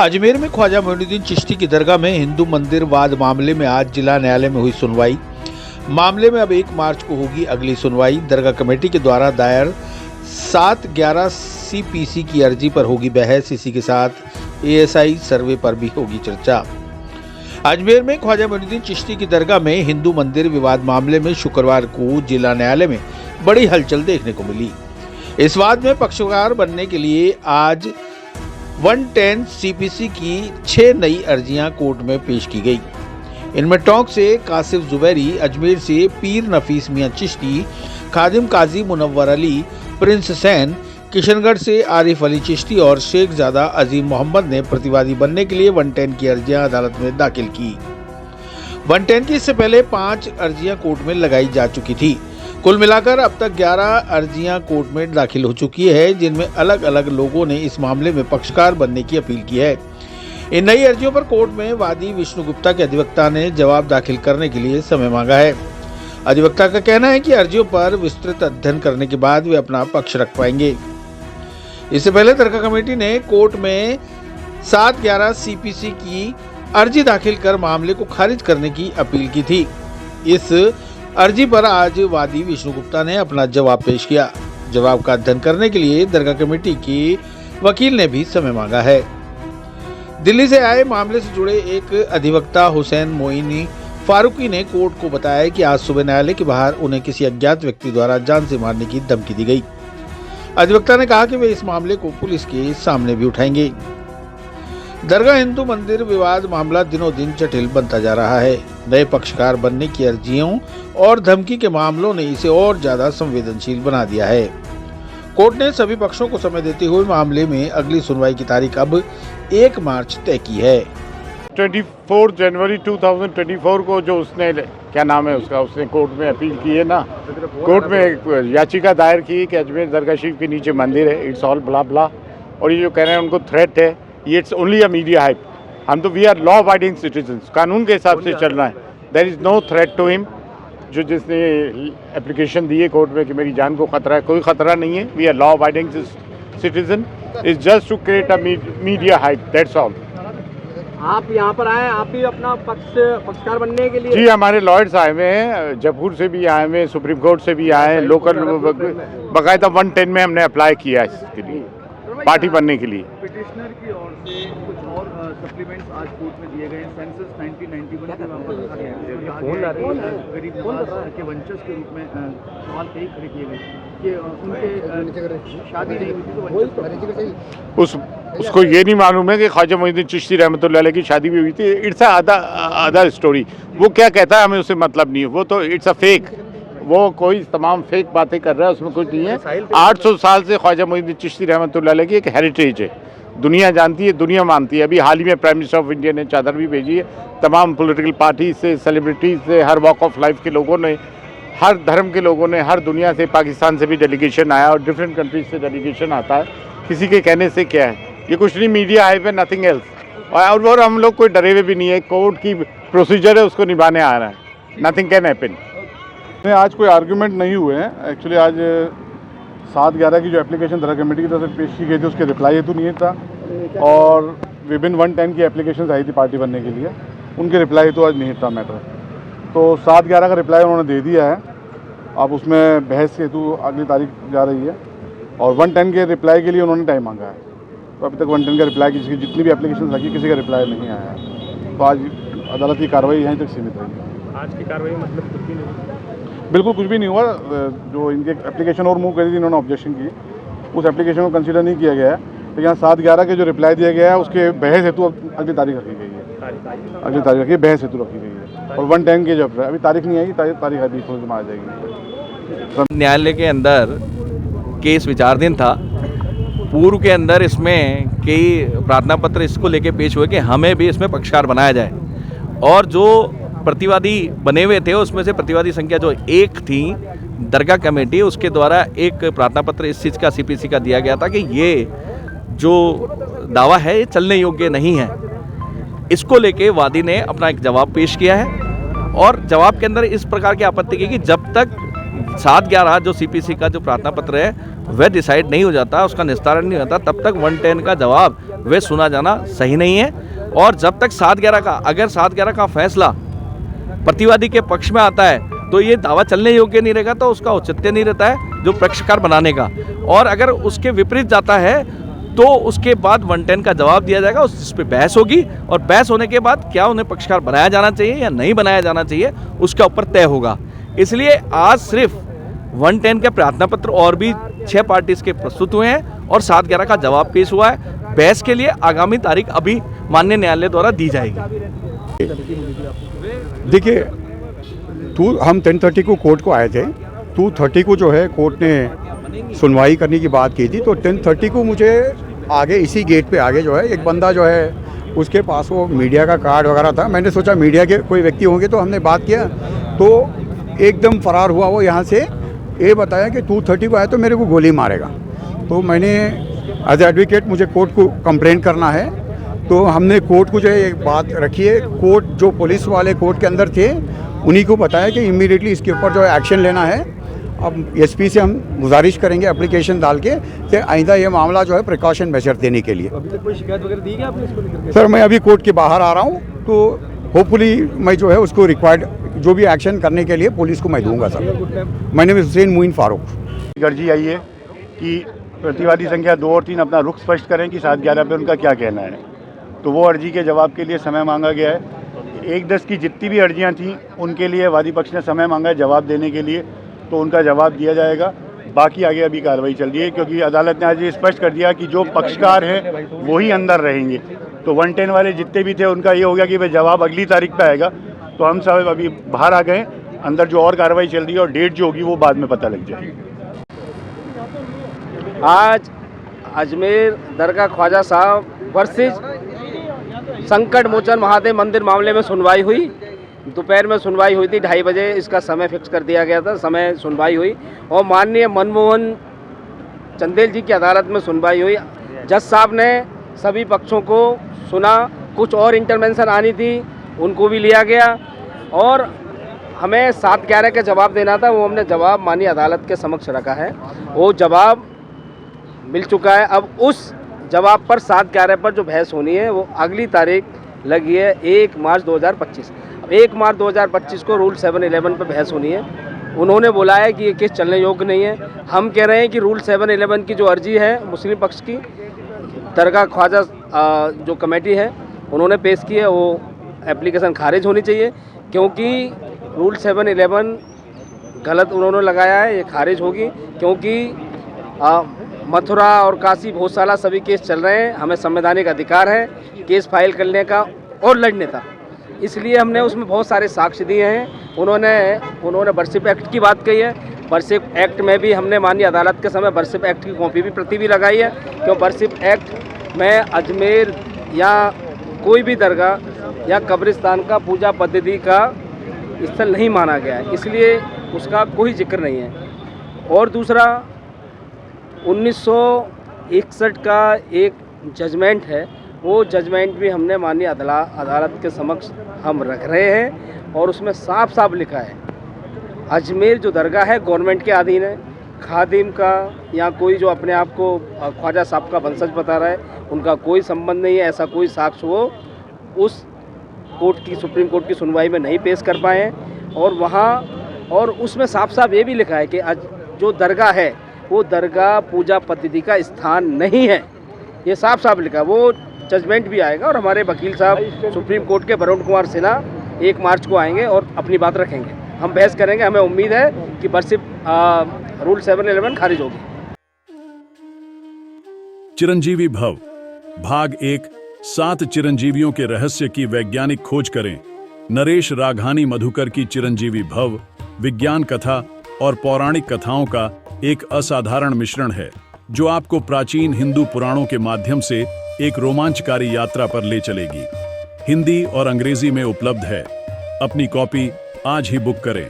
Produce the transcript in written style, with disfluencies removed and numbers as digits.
अजमेर में ख्वाजा मोइनुद्दीन चिश्ती की दरगाह में हिंदू मंदिर वाद मामले में आज जिला न्यायालय में हुई सुनवाई। मामले में अब 1 मार्च को होगी अगली सुनवाई। दरगाह कमेटी के द्वारा दायर 7/11 CPC की अर्जी पर होगी बहस। इसी के साथ ASI सर्वे पर भी होगी चर्चा। अजमेर में ख्वाजा मोइनुद्दीन चिश्ती की दरगाह में हिंदू मंदिर विवाद मामले में शुक्रवार को जिला न्यायालय में बड़ी हलचल देखने को मिली। इस वाद में पक्षकार बनने के लिए आज 110 CPC की 6 नई अर्जियां कोर्ट में पेश की गई। इनमें टोंक से कासिफ जुबैरी, अजमेर से पीर नफीस मियां चिश्ती, खादिम काजी मुनव्वर अली, प्रिंस सैन, किशनगढ़ से आरिफ अली चिश्ती और शेखजादा अजीम मोहम्मद ने प्रतिवादी बनने के लिए 110 की अर्जियां अदालत में दाखिल की। 110 की इससे पहले 5 अर्जियां कोर्ट में लगाई जा चुकी थी। कुल मिलाकर अब तक 11 अर्जियां कोर्ट में दाखिल हो चुकी है, जिनमें अलग अलग लोगों ने इस मामले में पक्षकार बनने की अपील की है। इन नई अर्जियों पर कोर्ट में वादी विष्णु गुप्ता के अधिवक्ता ने जवाब दाखिल करने के लिए समय मांगा है। अधिवक्ता का कहना है कि अर्जियों पर विस्तृत अध्ययन करने के बाद वे अपना पक्ष रख पाएंगे। इससे पहले दरगाह कमेटी ने कोर्ट में 7/11 CPC की अर्जी दाखिल कर मामले को खारिज करने की अपील की थी। इस अर्जी पर आज वादी विष्णु गुप्ता ने अपना जवाब पेश किया। जवाब का अध्ययन करने के लिए दरगाह कमेटी के वकील ने भी समय मांगा है। दिल्ली से आए मामले से जुड़े एक अधिवक्ता हुसैन मोइनी फारूकी ने कोर्ट को बताया कि आज सुबह न्यायालय के बाहर उन्हें किसी अज्ञात व्यक्ति द्वारा जान से मारने की धमकी दी गई। अधिवक्ता ने कहा कि वे इस मामले को पुलिस के सामने भी उठाएंगे। दरगाह हिंदू मंदिर विवाद मामला दिनों दिन जटिल बनता जा रहा है। नए पक्षकार बनने की अर्जियों और धमकी के मामलों ने इसे और ज्यादा संवेदनशील बना दिया है। कोर्ट ने सभी पक्षों को समय देते हुए मामले में अगली सुनवाई की तारीख अब 1 मार्च तय की है। 24 जनवरी 2024 को जो उसने क्या नाम है उसने कोर्ट में अपील की है ना, कोर्ट में एक याचिका दायर की कि अजमेर दरगाह शरीफ के नीचे मंदिर है, इट्स ऑल ब्ला ब्ला, और ये जो कह रहे हैं उनको थ्रेट है, ये it's only a media hype. हम तो we are law abiding citizens, कानून के हिसाब से चलना है। There is no threat to him. जो जिसने एप्लीकेशन दी है कोर्ट में कि मेरी जान को खतरा है, कोई खतरा नहीं है। We are law abiding citizen, is just to create a media hype, that's all. आप यहाँ पर आए, आप भी अपना पक्षकार बनने के लिए? जी, हमारे लॉयर्स आए हुए हैं, जयपुर से भी आए हुए हैं, सुप्रीम कोर्ट से भी आए हैं, लोकल बाकायदा 110 में हमने अप्लाई किया है इसके लिए, पार्टी बनने के लिए। पिटिशनर की ओर से कुछ और सप्लीमेंट्स आज कोर्ट में दिए गए। सेंसस 1991 के वापस रखा गया है। गरीब नवाज के वंशज के रूप में सवाल कई खड़े किए गए कि उनके शादी नहीं हुई थी तो वंशज उसको ये नहीं मालूम है कि ख्वाजा मोइनुद्दीन चिश्ती रहमतुल्लाह अलैह की शादी भी हुई थी। It's other story. वो क्या कहता है हमें उससे मतलब नहीं है, वो तो इट्स अ फेक, वो कोई तमाम फेक बातें कर रहा है, उसमें कुछ नहीं है। 800 साल से ख्वाजा मोइनुद्दीन चिश्ती रहमतुल्लाह अलैह की एक हेरिटेज है, दुनिया जानती है, दुनिया मानती है। अभी हाल ही में प्राइम मिनिस्टर ऑफ इंडिया ने चादर भी भेजी है। तमाम पॉलिटिकल पार्टी से, सेलिब्रिटीज से, हर वॉक ऑफ लाइफ के लोगों ने, हर धर्म के लोगों ने, हर दुनिया से, पाकिस्तान से भी डेलीगेशन आया और डिफरेंट कंट्रीज से डेलीगेशन आता है। किसी के कहने से क्या है, ये कुछ नहीं, मीडिया हाइप है, नथिंग एल्स। और हम लोग कोई डरे हुए भी नहीं है, कोर्ट की प्रोसीजर है उसको निभाने आ रहा है, नथिंग कैन हैपन। आज कोई आर्गूमेंट नहीं हुए हैं। एक्चुअली आज 7/11 की जो एप्लीकेशन दरगाह कमेटी की तरफ से पेश की गई थी उसके रिप्लाई हेतु नहीं था, और विभिन्न 110 की एप्लीकेशन आई थी पार्टी बनने के लिए, उनके रिप्लाई हेतु आज नहीं था मैटर। तो 7/11 का रिप्लाई उन्होंने दे दिया है। अब उसमें बहस हेतु अगली तारीख जा रही है, और 110 के रिप्लाई के लिए उन्होंने टाइम मांगा है। तो अभी तक 110 का रिप्लाई, किसी की जितनी भी एप्लीकेशन लगी किसी का रिप्लाई नहीं आया है। तो आज अदालत की कार्रवाई यहीं तक सीमित रही। आज की कार्रवाई मतलब कुछ भी नहीं? बिल्कुल कुछ भी नहीं हुआ। जो इनके एप्लीकेशन और मूव करी थी, इन्होंने ऑब्जेक्शन की, उस एप्लीकेशन को कंसीडर नहीं किया गया है। तो यहाँ 7/11 के जो रिप्लाई दिया गया है उसके बहस हेतु अब अगली तारीख रखी गई है, अगली तारीख रखी बहस हेतु रखी गई है। और 110 के जो अभी तारीख नहीं आई, तारीख अभी थोड़ी देर आ जाएगी। न्यायालय के अंदर केस विचाराधीन था। पूर्व के अंदर इसमें कई प्रार्थना पत्र इसको लेके पेश हुए कि हमें भी इसमें पक्षकार बनाया जाए, और जो प्रतिवादी बने हुए थे उसमें से प्रतिवादी संख्या जो 1 थी, दरगाह कमेटी उसके द्वारा एक प्रार्थना पत्र इस चीज़ का CPC का दिया गया था कि ये जो दावा है ये चलने योग्य नहीं है। इसको लेके वादी ने अपना एक जवाब पेश किया है, और जवाब के अंदर इस प्रकार की आपत्ति की कि जब तक 7/11 जो CPC का जो प्रार्थना पत्र है वह डिसाइड नहीं हो जाता, उसका निस्तारण नहीं होता, तब तक 110 का जवाब वे सुना जाना सही नहीं है। और जब तक 7/11 का अगर 7/11 का फैसला प्रतिवादी के पक्ष में आता है तो ये दावा चलने योग्य नहीं रहेगा, तो उसका औचित्य नहीं रहता है जो पक्षकार बनाने का। और अगर उसके विपरीत जाता है तो उसके बाद 110 का जवाब दिया जाएगा, उस पर बहस होगी और बहस होने के बाद क्या उन्हें पक्षकार बनाया जाना चाहिए या नहीं बनाया जाना चाहिए उसका ऊपर तय होगा। इसलिए आज सिर्फ 110 के प्रार्थना पत्र और भी 6 पार्टीज के प्रस्तुत हुए हैं और 7/11 का जवाब पेश हुआ है। बहस के लिए आगामी तारीख अभी माननीय न्यायालय द्वारा दी जाएगी। देखिए, हम 10:30 को कोर्ट को आए थे, 2:30 को जो है कोर्ट ने सुनवाई करने की बात की थी। तो 10:30 को मुझे आगे इसी गेट पे आगे जो है एक बंदा जो है उसके पास वो मीडिया का कार्ड वगैरह था। मैंने सोचा मीडिया के कोई व्यक्ति होंगे, तो हमने बात किया तो एकदम फरार हुआ वो यहाँ से। ये बताया कि 2:30 को आया तो मेरे को गोली मारेगा। तो मैंने एज एडवोकेट मुझे कोर्ट को कंप्लेन करना है, तो हमने कोर्ट को जो है एक बात रखी है। कोर्ट जो पुलिस वाले कोर्ट के अंदर थे उन्हीं को बताया कि इमीडिएटली इसके ऊपर जो है एक्शन लेना है। अब एसपी से हम गुजारिश करेंगे एप्लीकेशन डाल के कि आइंदा ये मामला जो है प्रिकॉशन मेजर देने के लिए। अभी तक कोई शिकायत वगैरह दी है आपने इसको लेकर? सर, मैं अभी कोर्ट के बाहर आ रहा हूँ, तो होपफुली मैं जो है उसको रिक्वायर्ड जो भी एक्शन करने के लिए पुलिस को मैं दूंगा। सर, मैंने हुसैन मुइन फारूक। अर्जी आई है कि प्रतिवादी संख्या 2 और 3 अपना रुख स्पष्ट करें कि 7/11 पे उनका क्या कहना है। तो वो अर्जी के जवाब के लिए समय मांगा गया है। 1-10 की जितनी भी अर्जियां थीं उनके लिए वादी पक्ष ने समय मांगा है जवाब देने के लिए, तो उनका जवाब दिया जाएगा। बाकी आगे अभी कार्रवाई चल रही है, क्योंकि अदालत ने आज ये स्पष्ट कर दिया कि जो पक्षकार हैं वही अंदर रहेंगे। तो 110 वाले जितने भी थे उनका ये हो गया कि भाई जवाब अगली तारीख पे आएगा। तो हम सब अभी बाहर आ गए, अंदर जो और कार्रवाई चल रही है और डेट जो होगी वो बाद में पता लग जाएगी। आज अजमेर दरगाह ख्वाजा साहब वर्सेस संकट मोचन महादेव मंदिर मामले में सुनवाई हुई। दोपहर में सुनवाई हुई थी, 2:30 बजे इसका समय फिक्स कर दिया गया था। समय सुनवाई हुई और माननीय मनमोहन चंदेल जी की अदालत में सुनवाई हुई। जज साहब ने सभी पक्षों को सुना, कुछ और इंटरवेंशन आनी थी उनको भी लिया गया और हमें 7/11 का जवाब देना था, वो हमने जवाब माननीय अदालत के समक्ष रखा है। वो जवाब मिल चुका है। अब उस जवाब पर 7/11 पर जो बहस होनी है वो अगली तारीख लगी है 1 मार्च 2025। अब 1 मार्च 2025 को रूल 711 पर बहस होनी है। उन्होंने बोला है कि ये केस चलने योग्य नहीं है। हम कह रहे हैं कि रूल 711 की जो अर्जी है मुस्लिम पक्ष की, दरगाह ख्वाजा जो कमेटी है उन्होंने पेश की है, वो एप्लीकेशन खारिज होनी चाहिए, क्योंकि रूल 711 गलत उन्होंने लगाया है, ये खारिज होगी। क्योंकि मथुरा और काशी भोजशाला सभी केस चल रहे हैं, हमें संवैधानिक अधिकार है केस फाइल करने का और लड़ने का। इसलिए हमने उसमें बहुत सारे साक्ष्य दिए हैं। उन्होंने वर्शिप एक्ट की बात कही है। वर्शिप एक्ट में भी हमने माननीय अदालत के समय वर्शिप एक्ट की कॉपी भी प्रति भी लगाई है, क्यों वर्शिप एक्ट में अजमेर या कोई भी दरगाह या कब्रिस्तान का पूजा पद्धति का स्थल नहीं माना गया है, इसलिए उसका कोई जिक्र नहीं है। और दूसरा 1961 का एक जजमेंट है, वो जजमेंट भी हमने माननीय अदालत के समक्ष हम रख रहे हैं और उसमें साफ साफ लिखा है अजमेर जो दरगाह है गवर्नमेंट के अधीन है। खादिम का या कोई जो अपने आप को ख्वाजा साहब का वंशज बता रहा है उनका कोई संबंध नहीं है। ऐसा कोई साक्ष्य वो उस कोर्ट की सुप्रीम कोर्ट की सुनवाई में नहीं पेश कर पाए हैं। और वहाँ और उसमें साफ साफ ये भी लिखा है कि जो दरगाह है वो दरगाह पूजा पद्धति का स्थान नहीं है, ये साफ साफ लिखा है। वो जजमेंट भी आएगा और हमारे वकील साहब सुप्रीम कोर्ट के वरुण कुमार सिन्हा 1 मार्च को आएंगे और अपनी बात रखेंगे। हम बहस करेंगे। हमें उम्मीद है कि वर्शिप रूल 711 खारिज होगी। चिरंजीवी भव भाग 1 7 चिरंजीवियों के रहस्य की वैज्ञानिक खोज करें। नरेश राघानी मधुकर की चिरंजीवी भव विज्ञान कथा और पौराणिक कथाओं का एक असाधारण मिश्रण है जो आपको प्राचीन हिंदू पुराणों के माध्यम से एक रोमांचकारी यात्रा पर ले चलेगी। हिंदी और अंग्रेजी में उपलब्ध है। अपनी कॉपी आज ही बुक करें।